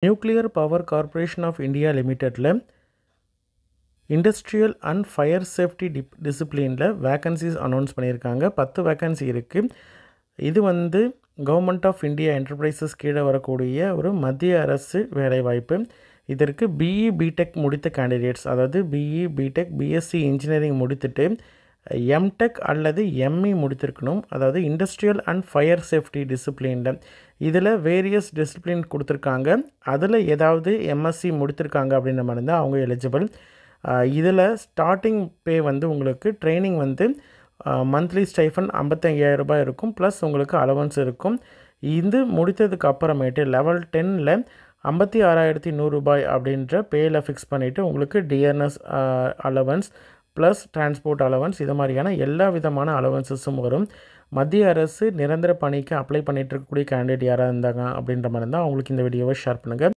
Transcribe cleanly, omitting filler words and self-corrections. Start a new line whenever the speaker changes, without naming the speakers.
Nuclear Power Corporation of India லிமிட்டெடில் industrial and fire safety டிசிப்ளினில் vacancies announce பண்ணியிருக்காங்க. 10 vacancy இருக்குது. இது கவர்மெண்ட் ஆஃப் இந்தியா என்டர்பிரைசஸ் கீழே வரக்கூடிய ஒரு மத்திய அரசு வேலைவாய்ப்பு. இதற்கு பிஇ பிடெக் முடித்த கேண்டிடேட்ஸ், அதாவது பிஇ பிடெக் பிஎஸ்சி இன்ஜினியரிங் முடித்துட்டு எம்டெக் அல்லது எம்இ முடித்திருக்கணும். அதாவது இண்டஸ்ட்ரியல் அண்ட் ஃபயர் சேஃப்டி டிசிப்ளினில் இதில் வேரியஸ் டிசிப்ளின் கொடுத்துருக்காங்க. அதில் ஏதாவது எம்எஸ்சி முடித்திருக்காங்க அப்படின்ற மாதிரி இருந்தால் அவங்க எலிஜிபிள். இதில் ஸ்டார்டிங் பே உங்களுக்கு ட்ரைனிங் மந்த்லி ஸ்டைஃபன் 55,000 ரூபாய் இருக்கும். ப்ளஸ் உங்களுக்கு அலவன்ஸ் இருக்கும். இது முடித்ததுக்கு அப்புறமேட்டு லெவல் 10ல் 56,100 ரூபாய் அப்படின்ற பேயில் ஃபிக்ஸ் பண்ணிவிட்டு உங்களுக்கு DNS allowance plus transport allowance இது மாதிரியான எல்லா விதமான அலவன்ஸஸும் வரும். மத்திய அரசு நிரந்தர பணிக்கு அப்ளை பண்ணிகிட்டு இருக்கக்கூடிய கேண்டிடேட் யாராக இருந்தாங்க அப்படின்ற மாதிரி இருந்தால் அவங்களுக்கு இந்த வீடியோவை ஷேர் பண்ணுங்கள்.